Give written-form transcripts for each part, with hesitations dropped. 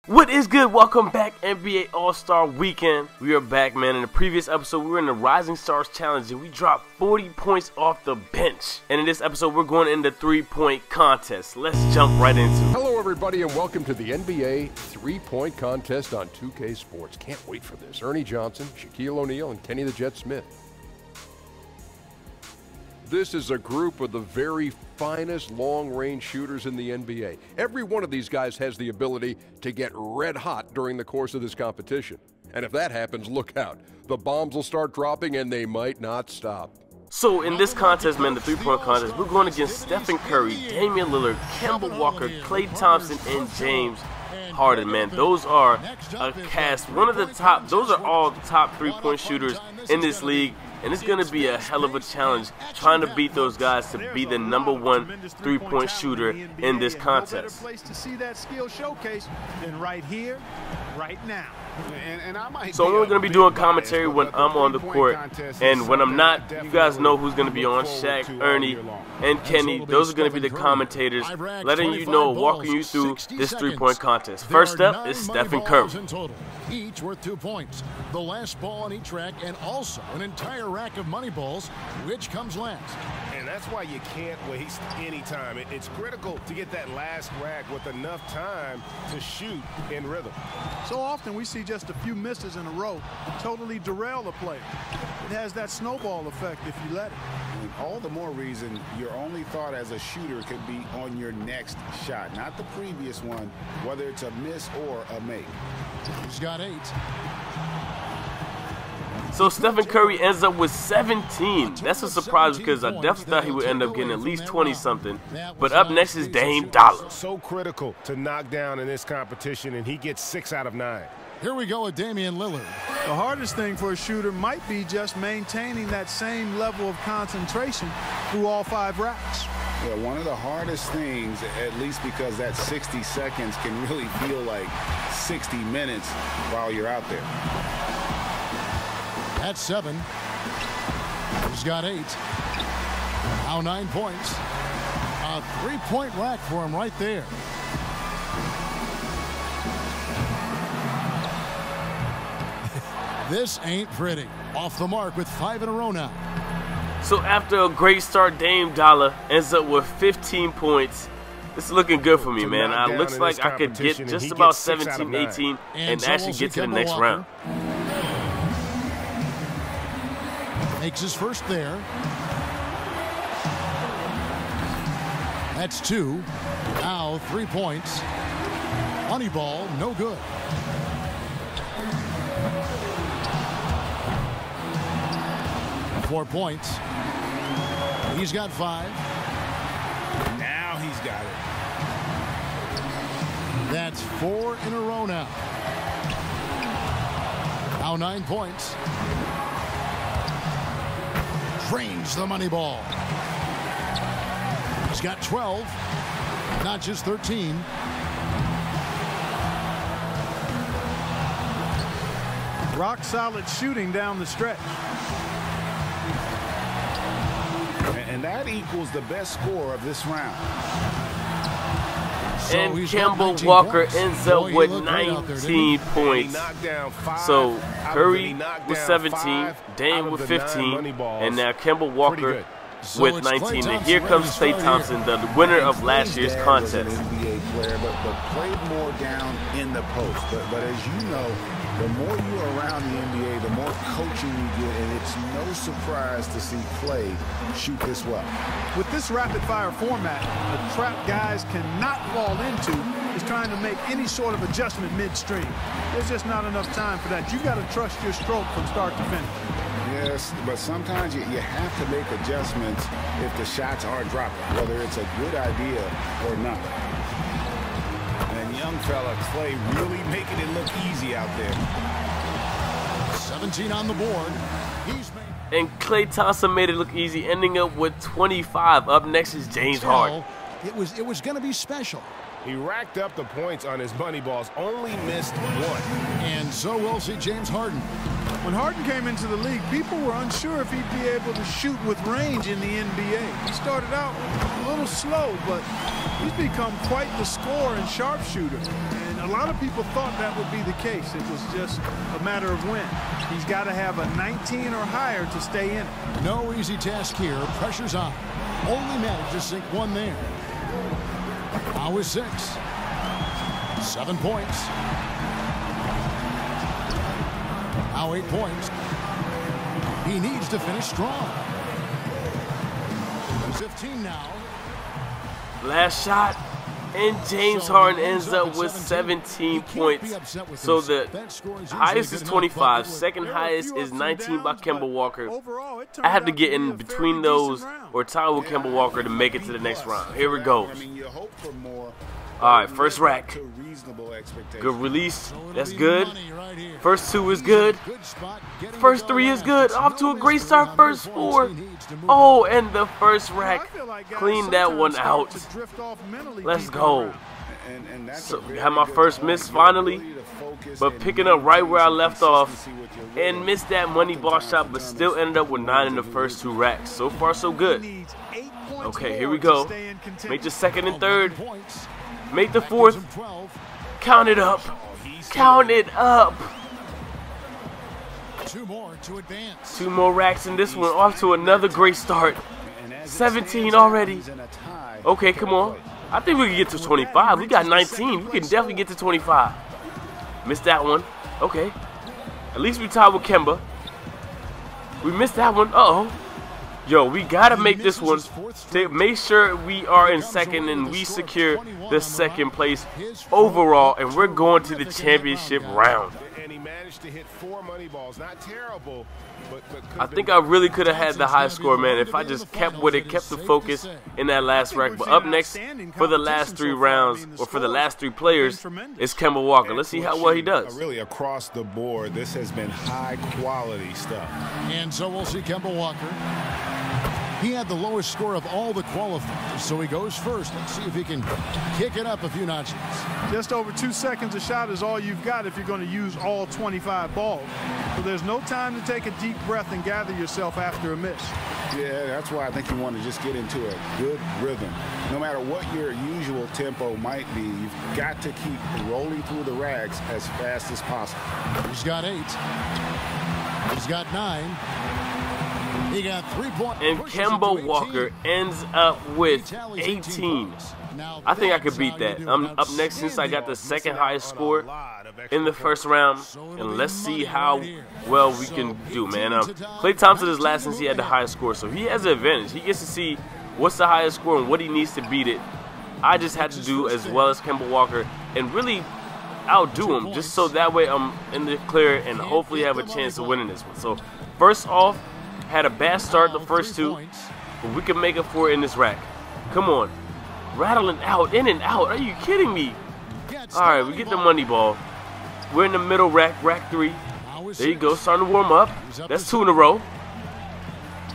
What is good? Welcome back, NBA All-Star Weekend. We are back, man. In the previous episode, we were in the Rising Stars Challenge, and we dropped 40 points off the bench. And in this episode, we're going in the three-point contest. Let's jump right into it. Hello, everybody, and welcome to the NBA three-point contest on 2K Sports. Can't wait for this. Ernie Johnson, Shaquille O'Neal, and Kenny the Jet Smith. This is a group of the very finest long-range shooters in the NBA. Every one of these guys has the ability to get red hot during the course of this competition. And if that happens, look out. The bombs will start dropping and they might not stop. So in this contest, man, the three-point contest, we're going against Stephen Curry, Damian Lillard, Kemba Walker, Klay Thompson, and James Harden, man. Those are a cast. Those are all the top three-point shooters in this league. And it's going to be a hell of a challenge trying to beat those guys to be the #1 three-point shooter in this contest. So I'm going to be doing commentary when I'm on the court, and when I'm not, you guys know who's going to be on. Shaq, Ernie, and Kenny. Those are going to be the commentators, letting you know, walking you through this three-point contest. First up is Stephen Curry. Each worth 2 points. The last ball on each rack, and also an entire rack of money balls. Which comes last? And that's why you can't waste any time. It's critical to get that last rack with enough time to shoot in rhythm. So often we see just a few misses in a row totally derail a player. It has that snowball effect if you let it. And all the more reason your only thought as a shooter could be on your next shot, not the previous one, whether it's a miss or a make. He's got 8. So Stephen Curry ends up with 17. That's a surprise because I definitely thought he would end up getting at least 20-something. But up next is Dame Dollar. So critical to knock down in this competition, and he gets 6 out of 9. Here we go with Damian Lillard. The hardest thing for a shooter might be just maintaining that same level of concentration through all 5 racks. Yeah, one of the hardest things, at least because that 60 seconds can really feel like 60 minutes while you're out there. At 7. He's got 8. Now 9 points. A 3-point rack for him right there. This ain't pretty. Off the mark with 5 in a row now. So after a great start, Dame Dollar ends up with 15 points. This is looking good for me, man. It looks like I could get just about 17, 18, and actually get to the next round. Makes his first there. That's 2. Now 3 points. Money ball, no good. Four points. He's got 5. Now he's got it. That's 4 in a row now. Now 9 points. Drains the money ball. He's got 12, not just 13. Rock solid shooting down the stretch. And that equals the best score of this round. And Kemba Walker ends up with 19 points. So Curry with 17, Dame with 15, and now Kemba Walker with 19. And here comes Klay Thompson, the winner of last year's contest. NBA player, but played more down in the post. But as you know, the more you're around the NBA, the more coaching you get, and it's no surprise to see Klay shoot this well. With this rapid-fire format, the trap guys cannot fall into is trying to make any sort of adjustment midstream. There's just not enough time for that. You got to trust your stroke from start to finish. Yes, but sometimes you have to make adjustments if the shots are dropping, whether it's a good idea or not. And young fella Klay really making it look easy out there. 17 on the board. And Klay Thompson made it look easy, ending up with 25. Up next is James Harden. It was going to be special. He racked up the points on his money balls, only missed 1. And so we'll see James Harden. When Harden came into the league, people were unsure if he'd be able to shoot with range in the NBA. He started out a little slow, but He's become quite the scorer and sharpshooter. And a lot of people thought that would be the case. It was just a matter of when. He's got to have a 19 or higher to stay in it. No easy task here. Pressure's on. Only managed to sink one there. Now with 6. 7 points. Now 8 points. He needs to finish strong. 15 now. Last shot, and James Harden ends up with 17 points. So the highest is 25, second highest is 19 by Kemba Walker. I have to get in between those or tie with Kemba Walker to make it to the next round. Here we go. All right, first rack. Good release. That's good. First 2 is good. First 3 is good. Off to a great start. First 4. Oh, and the first rack. Clean that one out. Let's go. So had my first miss finally, but picking up right where I left off and missed that money ball shot, but still ended up with 9 in the first 2 racks. So far, so good. Okay, here we go. Make the second and third. Make the fourth. Count it up. Count it up. 2 more to advance. 2 more racks in this one. Off to another great start. 17 already. Okay, come on. I think we can get to 25. We got 19. We can definitely get to 25. Missed that one. Okay. At least we tied with Kemba. We missed that one. Uh-oh. Yo, we got to make this one to make sure we are in second and we secure the second place overall, and we're going to the championship round. And he managed to hit 4 money balls. Not terrible, but I think I really could have had the high score, man, if I just kept with it, kept the focus in that last rack. But up next for the last 3 rounds, or for the last 3 players, is Kemba Walker. Let's see how well he does. Really across the board, this has been high quality stuff. And so we'll see Kemba Walker. He had the lowest score of all the qualifiers, so he goes first. Let's see if he can kick it up a few notches. Just over 2 seconds a shot is all you've got if you're going to use all 25 balls. So there's no time to take a deep breath and gather yourself after a miss. Yeah, that's why I think you want to just get into a good rhythm. No matter what your usual tempo might be, you've got to keep rolling through the racks as fast as possible. He's got 8. He's got 9. He got 3 points. And Kemba Walker ends up with 18. I think I could beat that. I'm up next since I got the second highest score in the first round. And let's see how well we can do, man. Klay Thompson is last since he had the highest score, so he has an advantage. He gets to see what's the highest score and what he needs to beat it. I just had to do as well as Kemba Walker and really outdo him, just so that way I'm in the clear and hopefully have a chance of winning this one. So first off, had a bad start the first 2, but we can make it for it in this rack. Come on. Rattling out, in and out. Are you kidding me? All right, we get the money ball. We're in the middle rack, rack 3. There you go, starting to warm up. That's 2 in a row.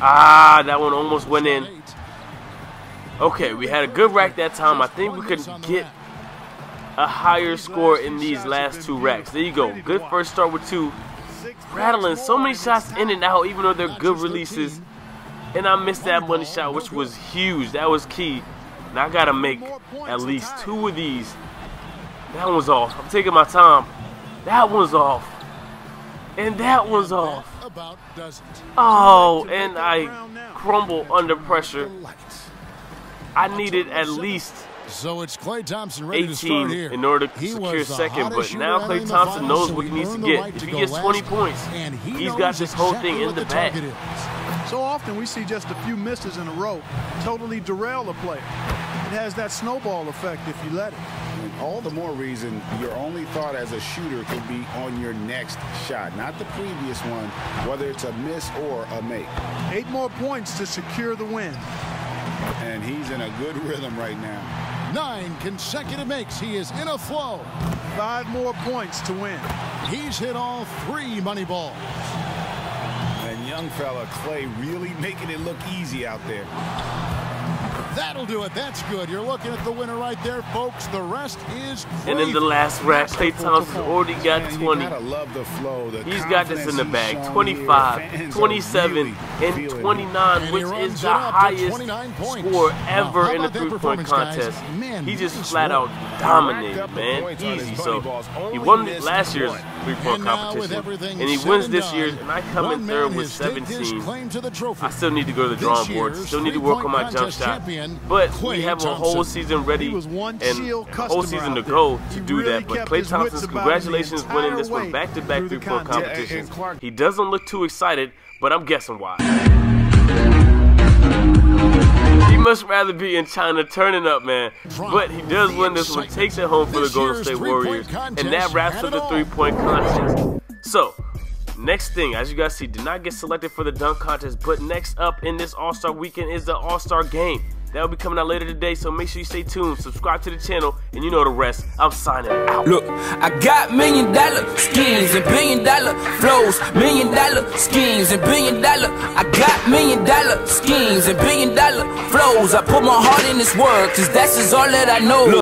Ah, that one almost went in. Okay, we had a good rack that time. I think we could get a higher score in these last 2 racks. There you go. Good first start with 2. Rattling so many shots in and out, even though they're good releases. And I missed that money shot, which was huge. That was key. Now I got to make at least 2 of these. That one's off. I'm taking my time. That one's off. And that one's off. Oh, and I crumble under pressure. I needed at least So it's Klay Thompson ready to start 18 here. in order to secure second, but now Klay Thompson knows what he needs to get. If he gets 20 points, he's got this whole thing in the bag. So often we see just a few misses in a row totally derail a player. It has that snowball effect if you let it. And all the more reason your only thought as a shooter could be on your next shot, not the previous one, whether it's a miss or a make. 8 more points to secure the win. And he's in a good rhythm right now. 9 consecutive makes. He is in a flow. 5 more points to win. He's hit all 3 money balls. And young fella Klay really making it look easy out there. That'll do it. That's good. You're looking at the winner right there, folks. The rest is And in the last rack, Klay Thompson already got 20. Love the flow, He's got this in the bag. 25, 27, and 29, which is the highest score ever in a three-point contest. He just flat out dominated, man. Easy. So he won last year's three-point competition, and he wins this year's, and I come in third with 17. I still need to go to the drawing board. Still need to work on my jump shot. But we have a whole season ready and a whole season to go to do that. But Klay Thompson, congratulations winning this one back-to-back three-point competitions. He doesn't look too excited, but I'm guessing why. He must rather be in China turning up, man. But he does win this one, takes it home for the Golden State Warriors. And that wraps up the three-point contest. So, next thing, as you guys see, did not get selected for the dunk contest, but next up in this All-Star weekend is the All-Star game. That will be coming out later today, so make sure you stay tuned, subscribe to the channel, and you know the rest. I'm signing out. Look, I got $1 million schemes and $1 billion flows, $1 million schemes and $1 billion. I got $1 million schemes and $1 billion flows. I put my heart in this work, cause that's just all that I know. Look.